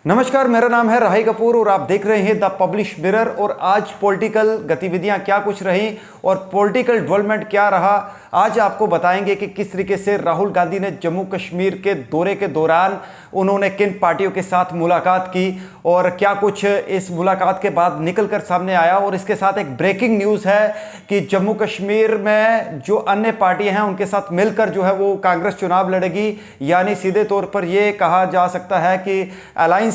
नमस्कार, मेरा नाम है राही कपूर और आप देख रहे हैं द पब्लिश मिरर। और आज पॉलिटिकल गतिविधियां क्या कुछ रही और पॉलिटिकल डेवलपमेंट क्या रहा, आज आपको बताएंगे कि किस तरीके से राहुल गांधी ने जम्मू कश्मीर के दौरे के दौरान उन्होंने किन पार्टियों के साथ मुलाकात की और क्या कुछ इस मुलाकात के बाद निकल कर सामने आया। और इसके साथ एक ब्रेकिंग न्यूज़ है कि जम्मू कश्मीर में जो अन्य पार्टियां हैं उनके साथ मिलकर जो है वो कांग्रेस चुनाव लड़ेगी। यानी सीधे तौर पर यह कहा जा सकता है कि अलायंस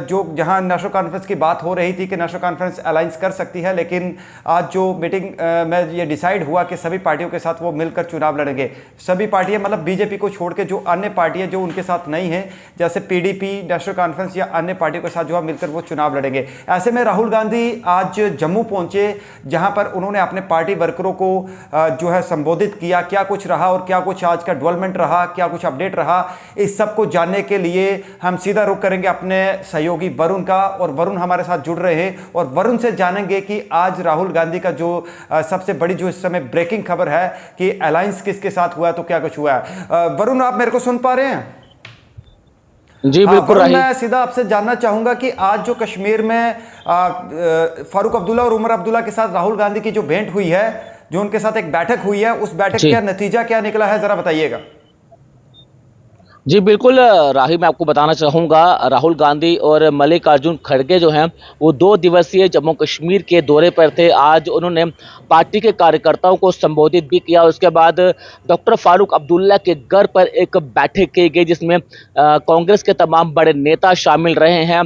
जो जहां नेशनल कॉन्फ्रेंस की बात हो रही थी कि नेशनल कॉन्फ्रेंस अलायंस कर सकती है, लेकिन आज जो मीटिंग में ये डिसाइड हुआ कि सभी पार्टियों के साथ वो मिलकर चुनाव लड़ेंगे। सभी पार्टियां मतलब बीजेपी को छोड़ के जो अन्य पार्टियां जो उनके साथ नहीं है, जैसे पीडीपी, नेशनल कॉन्फ्रेंस या अन्य पार्टियों के साथ जो है मिलकर वो चुनाव लड़ेंगे। ऐसे में राहुल गांधी आज जम्मू पहुंचे, जहां पर उन्होंने अपने पार्टी वर्करों को जो है संबोधित किया। क्या कुछ रहा और क्या कुछ आज का डेवलपमेंट रहा, क्या कुछ अपडेट रहा, इस सब को जानने के लिए हम सीधा रुख करेंगे अपने सहयोगी वरुण का। और वरुण हमारे साथ जुड़ रहे हैं और वरुण से जानेंगे कि आज राहुल गांधी का जो सबसे बड़ी जो इस समय ब्रेकिंग खबर है कि अलायंस किसके साथ हुआ, तो क्या कुछ हुआ है। वरुण, आप मेरे को सुन पा रहे हैं? जी बिल्कुल। मैं सीधा आपसे जानना चाहूंगा कि आज जो कश्मीर में फारूक अब्दुल्ला और उमर अब्दुल्ला के साथ राहुल गांधी की जो भेंट हुई है, जो उनके साथ एक बैठक हुई है, उस बैठक का नतीजा क्या निकला है, जरा बताइएगा। जी बिल्कुल राही, मैं आपको बताना चाहूँगा, राहुल गांधी और मल्लिकार्जुन खड़गे जो हैं वो 2 दिवसीय जम्मू कश्मीर के दौरे पर थे। आज उन्होंने पार्टी के कार्यकर्ताओं को संबोधित भी किया। उसके बाद डॉक्टर फारूक अब्दुल्ला के घर पर एक बैठक की गई जिसमें कांग्रेस के तमाम बड़े नेता शामिल रहे हैं।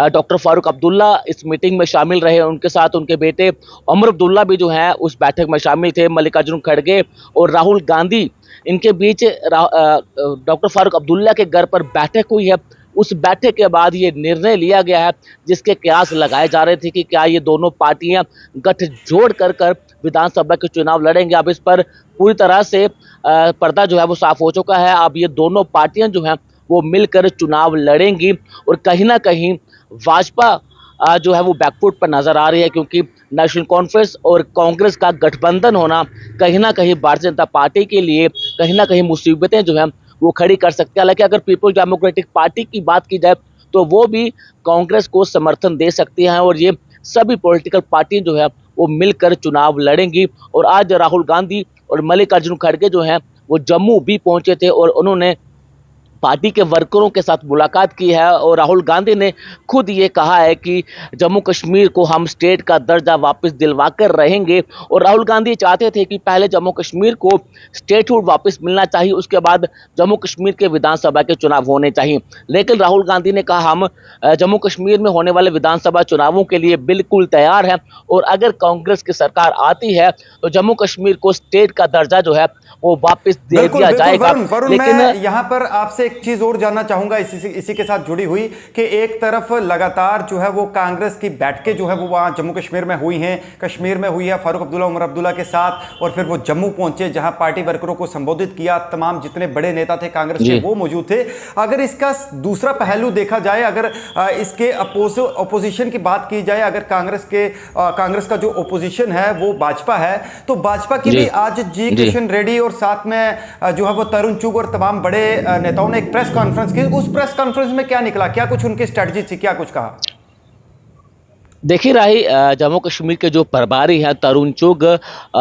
डॉक्टर फारूक अब्दुल्ला इस मीटिंग में शामिल रहे, उनके साथ उनके बेटे उमर अब्दुल्ला भी जो हैं उस बैठक में शामिल थे। मल्लिकार्जुन खड़गे और राहुल गांधी, इनके बीच डॉक्टर फारूक अब्दुल्ला के घर पर बैठक हुई है। उस बैठक के बाद ये निर्णय लिया गया है, जिसके कयास लगाए जा रहे थे कि क्या ये दोनों पार्टियां गठजोड़ कर विधानसभा के चुनाव लड़ेंगे। अब इस पर पूरी तरह से पर्दा जो है वो साफ हो चुका है। अब ये दोनों पार्टियां जो हैं वो मिलकर चुनाव लड़ेंगी और कहीं ना कहीं भाजपा जो है वो बैकफुट पर नजर आ रही है, क्योंकि नेशनल कॉन्फ्रेंस और कांग्रेस का गठबंधन होना कहीं ना कहीं भारतीय जनता पार्टी के लिए कहीं ना कहीं मुसीबतें जो हैं वो खड़ी कर सकते हैं। हालांकि अगर पीपल्स डेमोक्रेटिक पार्टी की बात की जाए तो वो भी कांग्रेस को समर्थन दे सकती हैं और ये सभी पॉलिटिकल पार्टी जो है वो मिलकर चुनाव लड़ेंगी। और आज राहुल गांधी और मल्लिकार्जुन खड़गे जो हैं वो जम्मू भी पहुंचे थे और उन्होंने पार्टी के वर्करों के साथ मुलाकात की है। और राहुल गांधी ने खुद ये कहा है कि जम्मू कश्मीर को हम स्टेट का दर्जा वापस दिलवाकर रहेंगे। और राहुल गांधी चाहते थे कि पहले जम्मू कश्मीर को स्टेटहुड वापस मिलना चाहिए, उसके बाद जम्मू कश्मीर के विधानसभा के चुनाव होने चाहिए। लेकिन राहुल गांधी ने कहा हम जम्मू कश्मीर में होने वाले विधानसभा चुनावों के लिए बिल्कुल तैयार हैं और अगर कांग्रेस की सरकार आती है तो जम्मू कश्मीर को स्टेट का दर्जा जो है वो वापस दे दिया जाएगा। लेकिन मैं यहाँ पर आपसे एक चीज और जानना चाहूंगा इसी के साथ जुड़ी हुई कि एक तरफ लगातार जो है वो कांग्रेस की बैठकें जो है वो वहां जम्मू कश्मीर में हुई हैं, कश्मीर में हुई है फारूक अब्दुल्ला उमर अब्दुल्ला के साथ, और फिर वो जम्मू पहुंचे जहां पार्टी वर्करों को संबोधित किया। तमाम जितने बड़े नेता थे कांग्रेस के वो मौजूद थे। अगर इसका दूसरा पहलू देखा जाए, अगर इसके अपोजिशन की बात की जाए, अगर कांग्रेस का जो ओपोजिशन है वो भाजपा है, तो भाजपा की भी आज जी किशन रेड्डी और साथ में जो है वो तरुण चुग और तमाम बड़े नेताओं ने एक प्रेस कॉन्फ्रेंस की। उस प्रेस कॉन्फ्रेंस में क्या निकला, क्या कुछ उनकी स्ट्रेटजी थी, क्या कुछ कहा? देखिए राही, जम्मू कश्मीर के जो प्रभारी हैं तरुण चुग,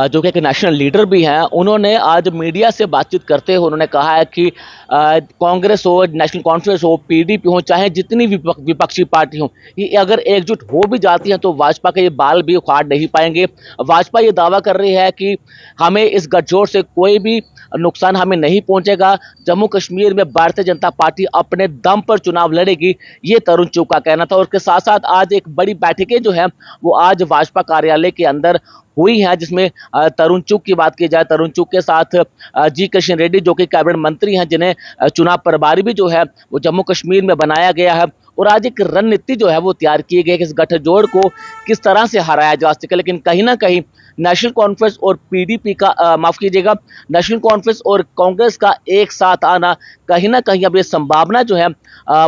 जो कि एक नेशनल लीडर भी हैं, उन्होंने आज मीडिया से बातचीत करते हुए उन्होंने कहा है कि कांग्रेस हो, नेशनल कॉन्फ्रेंस हो, पीडीपी हो, चाहे जितनी विपक्षी पार्टी हो, ये अगर एकजुट हो भी जाती हैं तो भाजपा के ये बाल भी उखाड़ नहीं पाएंगे। भाजपा ये दावा कर रही है कि हमें इस गठजोड़ से कोई भी नुकसान हमें नहीं पहुंचेगा, जम्मू कश्मीर में भारतीय जनता पार्टी अपने दम पर चुनाव लड़ेगी, ये तरुण चुग का कहना था। और उसके साथ साथ आज एक बड़ी बैठकें जो है वो आज भाजपा कार्यालय के अंदर हुई है, जिसमें तरुण चुग की बात की जाए, तरुण चुग के साथ जी किशन रेड्डी जो कि कैबिनेट मंत्री हैं, जिन्हें चुनाव प्रभारी भी जो है वो जम्मू कश्मीर में बनाया गया है। और आज एक रणनीति जो है वो तैयार की गई है कि इस गठजोड़ को किस तरह से हराया जा सके। लेकिन कहीं ना कहीं नेशनल कॉन्फ्रेंस और पीडीपी का माफ कीजिएगा, नेशनल कॉन्फ्रेंस और कांग्रेस का एक साथ आना, कहीं ना कहीं अब ये संभावना जो है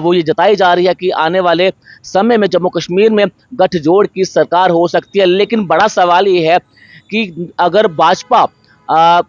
वो ये जताई जा रही है कि आने वाले समय में जम्मू कश्मीर में गठजोड़ की सरकार हो सकती है। लेकिन बड़ा सवाल ये है कि अगर भाजपा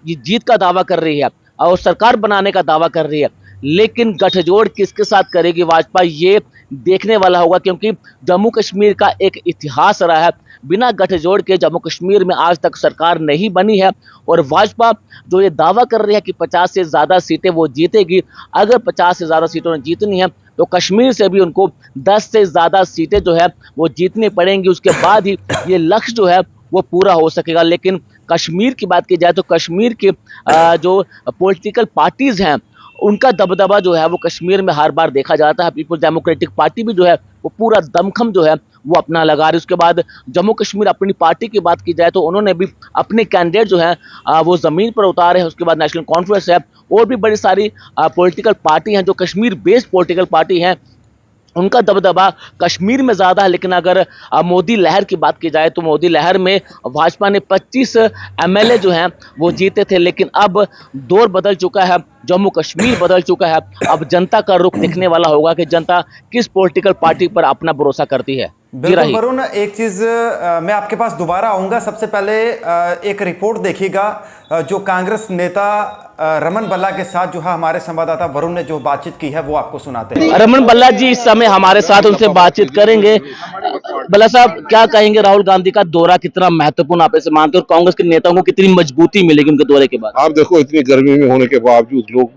ये जीत का दावा कर रही है और सरकार बनाने का दावा कर रही है, लेकिन गठजोड़ किसके साथ करेगी भाजपा ये देखने वाला होगा, क्योंकि जम्मू कश्मीर का एक इतिहास रहा है, बिना गठजोड़ के जम्मू कश्मीर में आज तक सरकार नहीं बनी है। और भाजपा जो ये दावा कर रही है कि 50 से ज़्यादा सीटें वो जीतेगी, अगर 50 से ज़्यादा सीटों ने जीतनी है तो कश्मीर से भी उनको 10 से ज़्यादा सीटें जो है वो जीतनी पड़ेंगी, उसके बाद ही ये लक्ष्य जो है वो पूरा हो सकेगा। लेकिन कश्मीर की बात की जाए तो कश्मीर के जो पॉलिटिकल पार्टीज हैं उनका दबदबा जो है वो कश्मीर में हर बार देखा जाता है। पीपल्स डेमोक्रेटिक पार्टी भी जो है वो पूरा दमखम जो है वो अपना लगा रही है। उसके बाद जम्मू कश्मीर अपनी पार्टी की बात की जाए तो उन्होंने भी अपने कैंडिडेट जो है वो जमीन पर उतारे हैं। उसके बाद नेशनल कॉन्फ्रेंस है और भी बड़ी सारी पॉलिटिकल पार्टी हैं जो कश्मीर बेस्ड पॉलिटिकल पार्टी हैं, उनका दबदबा कश्मीर में ज़्यादा है। लेकिन अगर मोदी लहर की बात की जाए तो मोदी लहर में भाजपा ने 25 एमएलए जो हैं वो जीते थे, लेकिन अब दौर बदल चुका है, जम्मू कश्मीर बदल चुका है। अब जनता का रुख दिखने वाला होगा कि जनता किस पॉलिटिकल पार्टी पर अपना भरोसा करती है। बिल्कुल वरुण, एक चीज मैं आपके पास दोबारा आऊंगा। सबसे पहले एक रिपोर्ट देखिएगा जो कांग्रेस नेता रमन बल्ला के साथ जो है हमारे संवाददाता वरुण ने जो बातचीत की है वो आपको सुनाते हैं। रमन बल्ला जी इस समय हमारे साथ, उनसे बातचीत करेंगे। बल्ला साहब, क्या कहेंगे, राहुल गांधी का दौरा कितना महत्वपूर्ण आप ऐसे मानते हैं और कांग्रेस के नेताओं को कितनी मजबूती मिलेगी उनके दौरे के बाद? आप देखो, इतनी गर्मी में होने के बावजूद लोग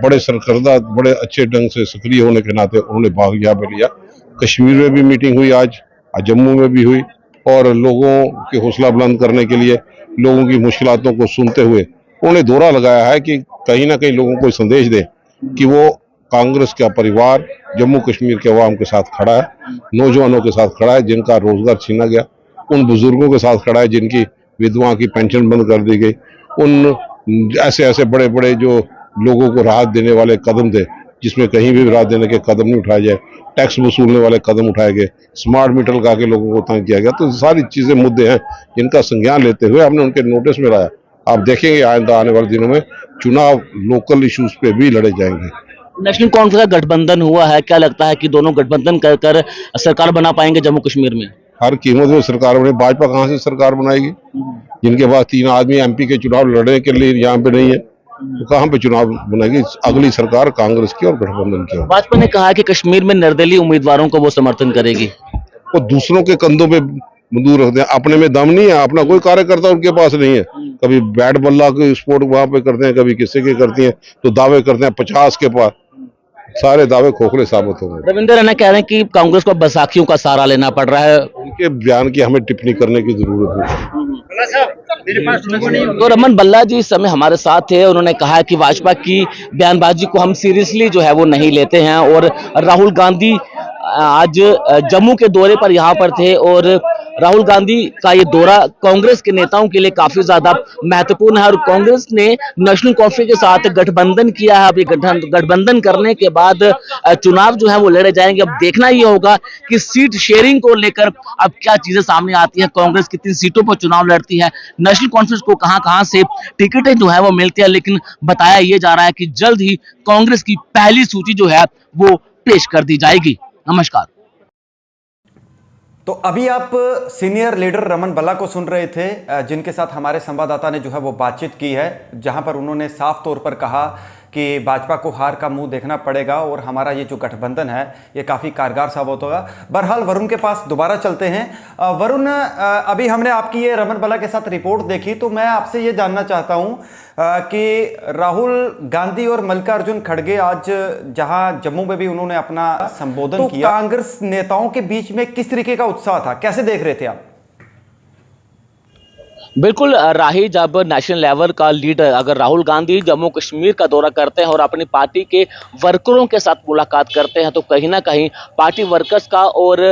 बड़े सरकर्दा, बड़े अच्छे ढंग से सक्रिय होने के नाते उन्होंने भाग यहाँ पे लिया। कश्मीर में भी मीटिंग हुई आज जम्मू में भी हुई, और लोगों के हौसला बुलंद करने के लिए, लोगों की मुश्किलातों को सुनते हुए उन्होंने दौरा लगाया है कि कहीं ना कहीं लोगों को संदेश दें कि वो कांग्रेस का परिवार जम्मू कश्मीर के अवाम के साथ खड़ा है, नौजवानों के साथ खड़ा है जिनका रोजगार छीना गया, उन बुजुर्गों के साथ खड़ा है जिनकी विधवा की पेंशन बंद कर दी गई, उन ऐसे ऐसे बड़े बड़े जो लोगों को राहत देने वाले कदम थे जिसमें कहीं भी राहत देने के कदम नहीं उठाए जाए, टैक्स वसूलने वाले कदम उठाए गए, स्मार्ट मीटर लगा के लोगों को तंग किया गया। तो सारी चीजें मुद्दे हैं जिनका संज्ञान लेते हुए हमने उनके नोटिस में लाया। आप देखेंगे आइंदा आने वाले दिनों में चुनाव लोकल इश्यूज पे भी लड़े जाएंगे। नेशनल कॉन्फ्रेंस का गठबंधन हुआ है, क्या लगता है कि दोनों गठबंधन कर कर सरकार बना पाएंगे जम्मू कश्मीर में? हर कीमत में सरकार बने। भाजपा कहाँ से सरकार बनाएगी? जिनके पास 3 आदमी एमपी के चुनाव लड़ने के लिए यहाँ पे नहीं है, तो कहाँ पे चुनाव बनाएगी? अगली सरकार कांग्रेस की और गठबंधन की। भाजपा ने कहा कि कश्मीर में निर्दलीय उम्मीदवारों को वो समर्थन करेगी। वो दूसरों के कंधों पे दूर रखते हैं, अपने में दम नहीं है, अपना कोई कार्यकर्ता उनके पास नहीं है। कभी बैट बल्ला के स्पोर्ट वहां पे करते हैं, कभी किसी के करती हैं, तो दावे करते हैं 50 के पास, सारे दावे खोखले साबित होंगे। रविंद्र रैना कह रहे हैं कि कांग्रेस को बैसाखियों का सहारा लेना पड़ रहा है। उनके बयान की हमें टिप्पणी करने की जरूरत है। तो रमन बल्ला जी इस समय हमारे साथ थे, उन्होंने कहा कि भाजपा की बयानबाजी को हम सीरियसली जो है वो नहीं लेते हैं। और राहुल गांधी आज जम्मू के दौरे पर यहाँ पर थे और राहुल गांधी का ये दौरा कांग्रेस के नेताओं के लिए काफी ज्यादा महत्वपूर्ण है। और कांग्रेस ने नेशनल कॉन्फ्रेंस के साथ गठबंधन किया है। अब ये गठबंधन करने के बाद चुनाव जो है वो लड़े जाएंगे। अब देखना ये होगा कि सीट शेयरिंग को लेकर अब क्या चीजें सामने आती है, कांग्रेस कितनी सीटों पर चुनाव लड़ती है, नेशनल कॉन्फ्रेंस को कहां कहां से टिकटें जो है वो मिलती है। लेकिन बताया ये जा रहा है कि जल्द ही कांग्रेस की पहली सूची जो है वो पेश कर दी जाएगी। नमस्कार। तो अभी आप सीनियर लीडर रमन बल्ला को सुन रहे थे, जिनके साथ हमारे संवाददाता ने जो है वो बातचीत की है, जहां पर उन्होंने साफ तौर पर कहा कि भाजपा को हार का मुंह देखना पड़ेगा और हमारा ये जो गठबंधन है ये काफ़ी कारगर साबित होगा। बहरहाल वरुण के पास दोबारा चलते हैं। वरुण, अभी हमने आपकी ये रमन बल्ला के साथ रिपोर्ट देखी, तो मैं आपसे ये जानना चाहता हूँ कि राहुल गांधी और मल्लिकार्जुन खड़गे आज जहां जम्मू में भी उन्होंने अपना संबोधन किया, कांग्रेस नेताओं के बीच में किस तरीके का उत्साह था, कैसे देख रहे थे आप? बिल्कुल राही, जब नेशनल लेवल का लीडर अगर राहुल गांधी जम्मू कश्मीर का दौरा करते हैं और अपनी पार्टी के वर्करों के साथ मुलाकात करते हैं तो कहीं ना कहीं पार्टी वर्कर्स का और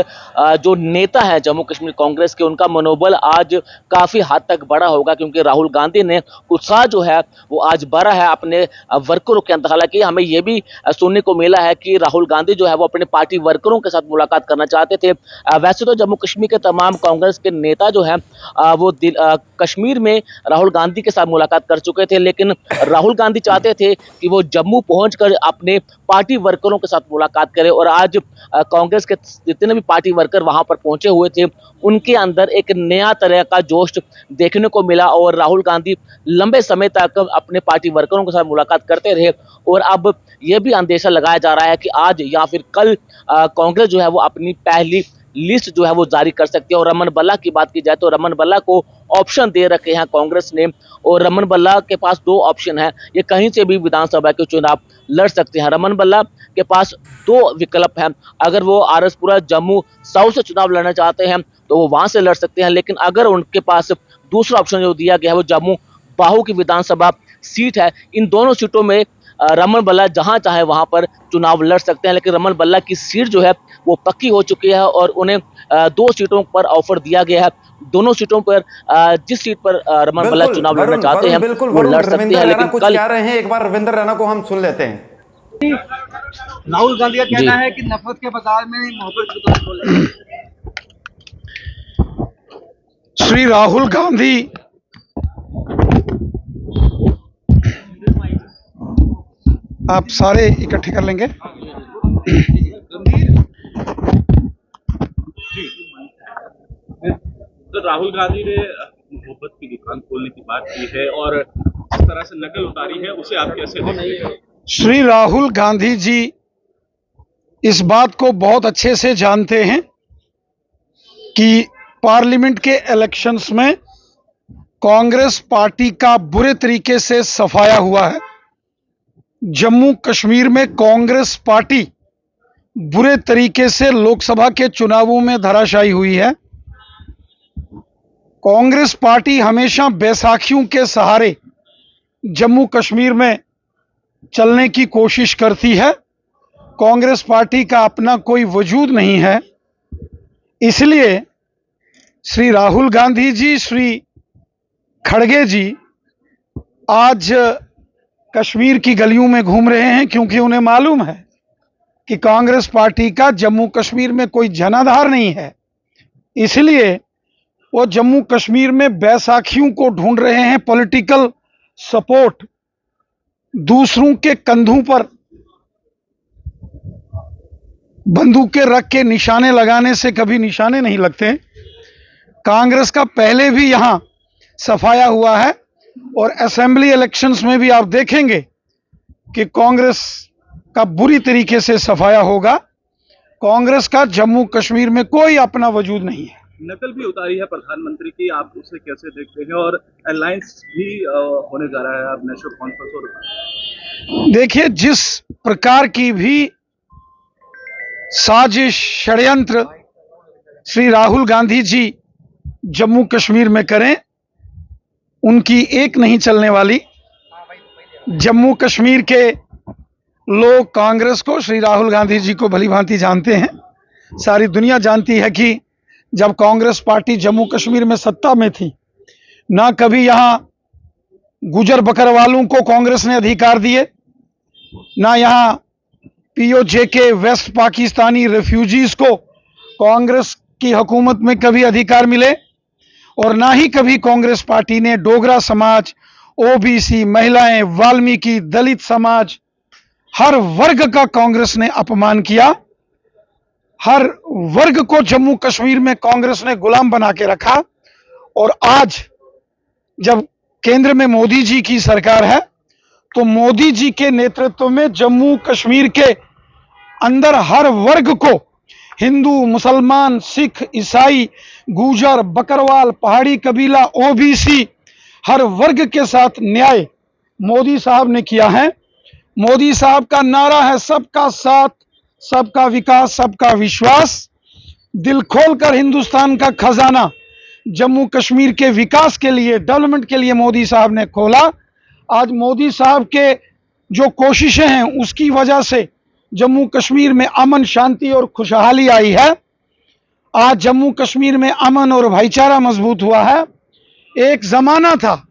जो नेता है जम्मू कश्मीर कांग्रेस के, उनका मनोबल आज काफ़ी हद तक बढ़ा होगा। क्योंकि राहुल गांधी ने उत्साह जो है वो आज बढ़ा है अपने वर्करों के अंदर। हालांकि हमें यह भी सुनने को मिला है कि राहुल गांधी जो है वो अपने पार्टी वर्करों के साथ मुलाकात करना चाहते थे। वैसे तो जम्मू कश्मीर के तमाम कांग्रेस के नेता जो है वो कश्मीर में राहुल गांधी के साथ मुलाकात कर चुके थे, लेकिन राहुल गांधी चाहते थे कि वो जम्मू पहुंचकर अपने पार्टी वर्करों के साथ मुलाकात करें। और आज कांग्रेस के जितने भी पार्टी वर्कर वहां पर पहुंचे हुए थे, उनके अंदर एक नया तरह का जोश देखने को मिला और राहुल गांधी लंबे समय तक अपने पार्टी वर्करों के साथ मुलाकात करते रहे। और अब यह भी अंदेशा लगाया जा रहा है कि आज या फिर कल कांग्रेस जो है वो अपनी पहली लिस्ट जो है वो जारी कर सकती है। और रमन बल्ला की बात की जाए तो रमन बल्ला को ऑप्शन दे रखे हैं कांग्रेस ने, और रमन बल्ला के पास दो ऑप्शन है, ये कहीं से भी विधानसभा के चुनाव लड़ सकते हैं। रमन बल्ला के पास दो विकल्प हैं, अगर वो आरएसपुरा जम्मू साउथ से चुनाव लड़ना चाहते हैं तो वो वहां से लड़ सकते हैं, लेकिन अगर उनके पास दूसरा ऑप्शन जो दिया गया है वो जम्मू बाहू की विधानसभा सीट है, इन दोनों सीटों में रमन बल्ला जहां चाहे वहां पर चुनाव लड़ सकते हैं। लेकिन रमन बल्ला की सीट जो है वो पक्की हो चुकी है और उन्हें दो सीटों पर ऑफर दिया गया है। दोनों सीटों पर जिस सीट पर रमन बल्ला चुनाव लड़ना चाहते हैं वो लड़ सकते हैं। लेकिन कुछ कह रहे हैं, एक बार रविंद्र रैना को हम सुन लेते हैं। राहुल गांधी का कहना है कि नफरत के बाजार में मोहब्बत की दुकान खोल रहे हैं। श्री राहुल गांधी आप सारे इकट्ठे कर लेंगे। तो राहुल गांधी ने मोहब्बत की दुकान खोलने की बात की है और इस तरह से नकल उतारी है, उसे आप कैसे देखते हैं? श्री राहुल गांधी जी इस बात को बहुत अच्छे से जानते हैं कि पार्लियामेंट के इलेक्शंस में कांग्रेस पार्टी का बुरे तरीके से सफाया हुआ है। जम्मू कश्मीर में कांग्रेस पार्टी बुरे तरीके से लोकसभा के चुनावों में धराशायी हुई है। कांग्रेस पार्टी हमेशा बैसाखियों के सहारे जम्मू कश्मीर में चलने की कोशिश करती है। कांग्रेस पार्टी का अपना कोई वजूद नहीं है, इसलिए श्री राहुल गांधी जी, श्री खड़गे जी आज कश्मीर की गलियों में घूम रहे हैं, क्योंकि उन्हें मालूम है कि कांग्रेस पार्टी का जम्मू कश्मीर में कोई जनाधार नहीं है। इसलिए वो जम्मू कश्मीर में बैसाखियों को ढूंढ रहे हैं, पॉलिटिकल सपोर्ट। दूसरों के कंधों पर बंदूकें रख के निशाने लगाने से कभी निशाने नहीं लगते। कांग्रेस का पहले भी यहां सफाया हुआ है और असेंबली इलेक्शंस में भी आप देखेंगे कि कांग्रेस का बुरी तरीके से सफाया होगा। कांग्रेस का जम्मू कश्मीर में कोई अपना वजूद नहीं है। नकल भी उतारी है प्रधानमंत्री की, आप उसे कैसे देखते हैं? और अलायंस भी होने जा रहा है अब नेशनल कॉन्फ्रेंस। और देखिए, जिस प्रकार की भी साजिश षड्यंत्र श्री राहुल गांधी जी जम्मू कश्मीर में करें, उनकी एक नहीं चलने वाली। जम्मू कश्मीर के लोग कांग्रेस को, श्री राहुल गांधी जी को भली भांति जानते हैं। सारी दुनिया जानती है कि जब कांग्रेस पार्टी जम्मू कश्मीर में सत्ता में थी, ना कभी यहां गुजर बकरवालों को कांग्रेस ने अधिकार दिए, ना यहां पीओजे के वेस्ट पाकिस्तानी रेफ्यूजीज को कांग्रेस की हुकूमत में कभी अधिकार मिले, और ना ही कभी कांग्रेस पार्टी ने डोगरा समाज, ओबीसी, महिलाएं, वाल्मीकि, दलित समाज, हर वर्ग का कांग्रेस ने अपमान किया। हर वर्ग को जम्मू कश्मीर में कांग्रेस ने गुलाम बना के रखा। और आज जब केंद्र में मोदी जी की सरकार है, तो मोदी जी के नेतृत्व में जम्मू कश्मीर के अंदर हर वर्ग को, हिंदू, मुसलमान, सिख, ईसाई, गुजर, बकरवाल, पहाड़ी कबीला, ओबीसी, हर वर्ग के साथ न्याय मोदी साहब ने किया है। मोदी साहब का नारा है सबका साथ, सबका विकास, सबका विश्वास। दिल खोलकर हिंदुस्तान का खजाना जम्मू कश्मीर के विकास के लिए, डेवलपमेंट के लिए मोदी साहब ने खोला। आज मोदी साहब के जो कोशिशें हैं, उसकी वजह से जम्मू कश्मीर में अमन, शांति और खुशहाली आई है। आज जम्मू कश्मीर में अमन और भाईचारा मजबूत हुआ है। एक जमाना था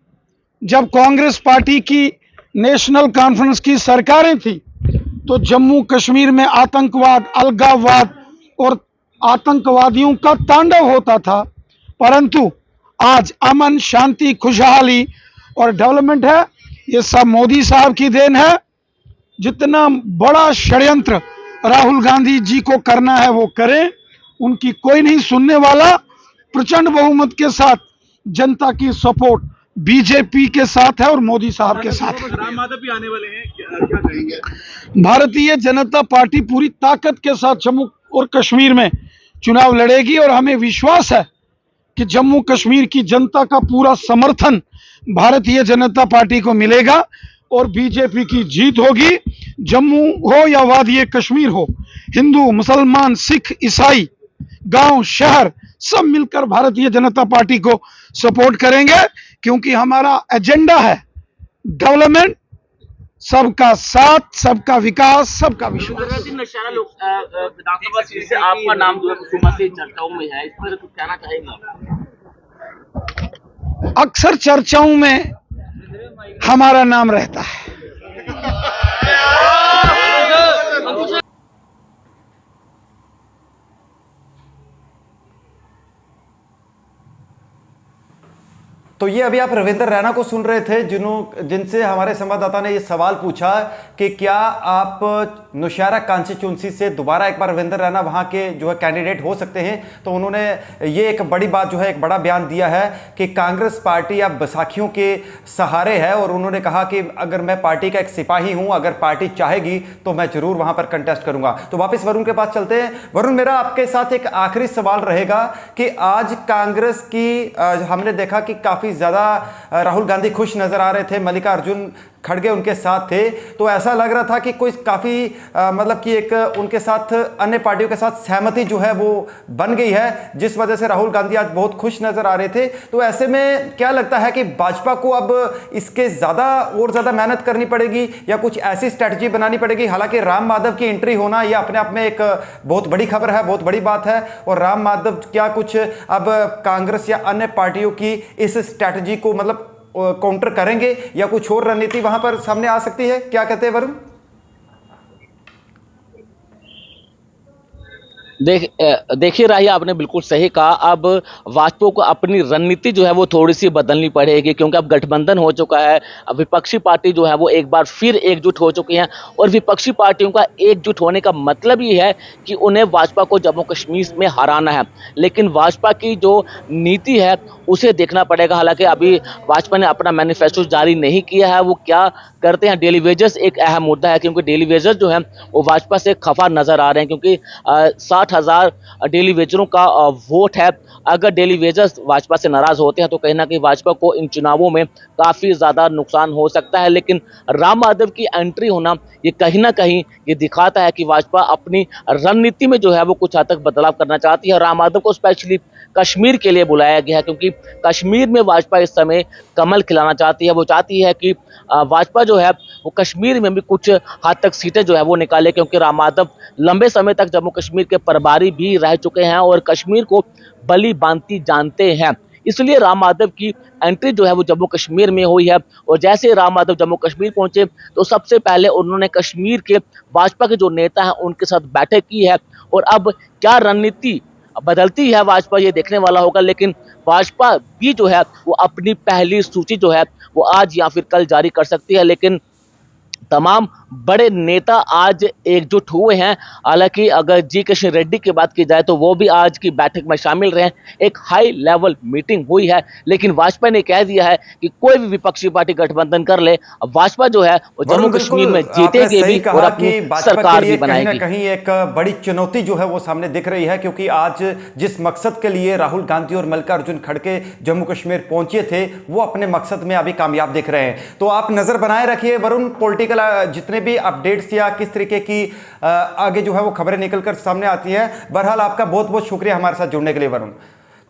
जब कांग्रेस पार्टी की नेशनल कॉन्फ्रेंस की सरकारें थी, तो जम्मू कश्मीर में आतंकवाद, अलगाववाद और आतंकवादियों का तांडव होता था। परंतु आज अमन, शांति, खुशहाली और डेवलपमेंट है, ये सब मोदी साहब की देन है। जितना बड़ा षड्यंत्र राहुल गांधी जी को करना है वो करें, उनकी कोई नहीं सुनने वाला। प्रचंड बहुमत के साथ जनता की सपोर्ट बीजेपी के साथ है और मोदी साहब के साथ है। राम माधव भी आने वाले हैं, क्या कहेंगे? भारतीय जनता पार्टी पूरी ताकत के साथ जम्मू और कश्मीर में चुनाव लड़ेगी और हमें विश्वास है कि जम्मू कश्मीर की जनता का पूरा समर्थन भारतीय जनता पार्टी को मिलेगा और बीजेपी की जीत होगी। जम्मू हो या वादी कश्मीर हो, हिंदू, मुसलमान, सिख, ईसाई, गांव, शहर सब मिलकर भारतीय जनता पार्टी को सपोर्ट करेंगे, क्योंकि हमारा एजेंडा है डेवलपमेंट, सबका साथ, सबका विकास, सबका विश्वास। नौशहरा लोग विधानसभा सीट से आपका नाम जो है सुबह से चर्चाओं में है, इस पर कुछ कहना चाहेंगे? अक्सर चर्चाओं में हमारा नाम रहता है। तो ये अभी आप रविंद्र रैना को सुन रहे थे, जिनसे हमारे संवाददाता ने ये सवाल पूछा कि क्या आप नौशहरा कॉन्स्टिट्यूंसी से दोबारा एक बार रविंद्र रैना वहां के जो है कैंडिडेट हो सकते हैं। तो उन्होंने ये एक बड़ी बात जो है, एक बड़ा बयान दिया है कि कांग्रेस पार्टी अब बैसाखियों के सहारे है और उन्होंने कहा कि अगर मैं पार्टी का एक सिपाही हूं, अगर पार्टी चाहेगी तो मैं जरूर वहां पर कंटेस्ट करूंगा। तो वापस वरुण के पास चलते हैं। वरुण, मेरा आपके साथ एक आखिरी सवाल रहेगा कि आज कांग्रेस की हमने देखा कि काफी ज्यादा राहुल गांधी खुश नजर आ रहे थे, मल्लिकार्जुन खड़गे उनके साथ थे, तो ऐसा लग रहा था कि कोई काफी मतलब कि एक उनके साथ अन्य पार्टियों के साथ सहमति जो है वो बन गई है, जिस वजह से राहुल गांधी आज बहुत खुश नजर आ रहे थे। तो ऐसे में क्या लगता है कि भाजपा को अब इसके ज्यादा और ज्यादा मेहनत करनी पड़ेगी या कुछ ऐसी स्ट्रैटेजी बनानी पड़ेगी? हालांकि राम माधव की एंट्री होना यह अपने आप में एक बहुत बड़ी खबर है, बहुत बड़ी बात है, और राम माधव क्या कुछ अब कांग्रेस या अन्य पार्टियों की इस स्ट्रैटेजी को मतलब काउंटर करेंगे या कुछ और रणनीति वहां पर सामने आ सकती है? क्या कहते हैं वरुण? देखिए राही, आपने बिल्कुल सही कहा। अब भाजपा को अपनी रणनीति जो है वो थोड़ी सी बदलनी पड़ेगी, क्योंकि अब गठबंधन हो चुका है। अब विपक्षी पार्टी जो है वो एक बार फिर एकजुट हो चुकी हैं और विपक्षी पार्टियों का एकजुट होने का मतलब ये है कि उन्हें भाजपा को जम्मू कश्मीर में हराना है। लेकिन भाजपा की जो नीति है उसे देखना पड़ेगा। हालांकि अभी भाजपा ने अपना मैनिफेस्टो जारी नहीं किया है, वो क्या करते हैं। डेली वेजेस एक अहम मुद्दा है, क्योंकि डेली वेजेस जो है वो भाजपा से खफा नजर आ रहे हैं, क्योंकि 60,000 डेली वेजरों का वोट है। अगर डेली वेजर्स भाजपा से नाराज होते हैं तो कहीं ना कहीं भाजपा को इन चुनावों में काफी ज्यादा नुकसान हो सकता है। लेकिन राम माधव की एंट्री होना ये कहीं ना कहीं ये दिखाता है कि भाजपा अपनी रणनीति में जो है वो कुछ हद तक बदलाव करना चाहती है। राम माधव को स्पेशली कश्मीर के लिए बुलाया गया है, क्योंकि कश्मीर में भाजपा इस समय कमल खिलाना चाहती है। वो चाहती है कि भाजपा जो है वो कश्मीर में भी कुछ हद तक सीटें जो है वो निकाले, क्योंकि राम माधव लंबे समय तक जम्मू कश्मीर के प्रभारी भी रह चुके हैं और कश्मीर को भली भांति जानते हैं। इसलिए राम माधव की एंट्री जो है वो जम्मू कश्मीर में हुई है। और जैसे राम माधव जम्मू कश्मीर पहुंचे तो सबसे पहले उन्होंने कश्मीर के भाजपा के जो नेता हैं उनके साथ बैठक की है। और अब क्या रणनीति बदलती है भाजपा, ये देखने वाला होगा। लेकिन भाजपा भी जो है वो अपनी पहली सूची जो है वो आज या फिर कल जारी कर सकती है। लेकिन तमाम बड़े नेता आज एकजुट हुए हैं। हालांकि अगर जी किशन रेड्डी की बात की जाए तो वो भी आज की बैठक में शामिल रहे। एक हाई लेवल मीटिंग हुई है, लेकिन भाजपा ने कह दिया है कि कोई भी विपक्षी पार्टी गठबंधन कर ले, भाजपा जो है वो जम्मू कश्मीर में जीतेगी भी और अपनी सरकार भी बनाएगी। कहीं एक बड़ी चुनौती जो है वो सामने दिख रही है, क्योंकि आज जिस मकसद के लिए राहुल गांधी और मल्लिकार्जुन खड़गे जम्मू कश्मीर पहुंचे थे वो अपने मकसद में अभी कामयाब दिख रहे हैं। तो आप नजर बनाए रखिए वरुण, पॉलिटिकल जितने भी अपडेट्स या किस तरीके की आगे जो है वो खबरें निकलकर सामने आती हैं। बहरहाल आपका बहुत बहुत शुक्रिया हमारे साथ जुड़ने के लिए वरुण।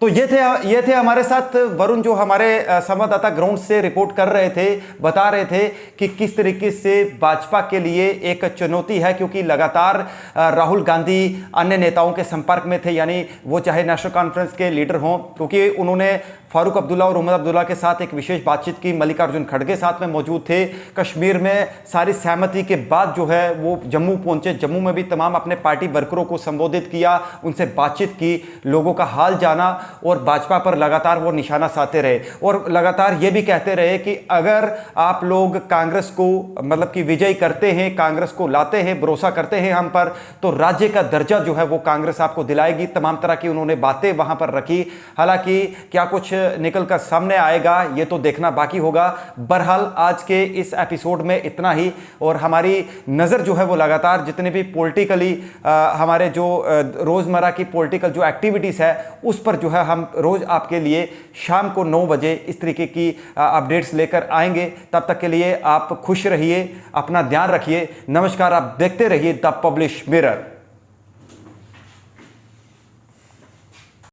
तो ये थे हमारे साथ वरुण, जो हमारे संवाददाता ग्राउंड से रिपोर्ट कर रहे थे, बता रहे थे कि किस तरीके से भाजपा के लिए एक चुनौती है, क्योंकि लगातार राहुल गांधी अन्य नेताओं के संपर्क में थे, यानी वो चाहे नेशनल कॉन्फ्रेंस के लीडर हों, क्योंकि उन्होंने फारूक अब्दुल्ला और उमर अब्दुल्ला के साथ एक विशेष बातचीत की, मल्लिकार्जुन खड़गे साथ में मौजूद थे। कश्मीर में सारी सहमति के बाद जो है वो जम्मू पहुंचे, जम्मू में भी तमाम अपने पार्टी वर्करों को संबोधित किया, उनसे बातचीत की, लोगों का हाल जाना। और भाजपा पर लगातार वो निशाना साधते रहे और लगातार ये भी कहते रहे कि अगर आप लोग कांग्रेस को मतलब कि विजयी करते हैं, कांग्रेस को लाते हैं, भरोसा करते हैं हम पर, तो राज्य का दर्जा जो है वो कांग्रेस आपको दिलाएगी। तमाम तरह की उन्होंने बातें वहां पर रखी। हालांकि क्या कुछ निकल कर सामने आएगा ये तो देखना बाकी होगा। बहरहाल आज के इस एपिसोड में इतना ही, और हमारी नज़र जो है वो लगातार जितने भी पॉलिटिकली हमारे जो रोज़मर्रा की पॉलिटिकल जो एक्टिविटीज़ है उस पर जो है हम रोज़ आपके लिए शाम को 9 बजे इस तरीके की अपडेट्स लेकर आएंगे। तब तक के लिए आप खुश रहिए, अपना ध्यान रखिए। नमस्कार, आप देखते रहिए द पब्लिश मिरर।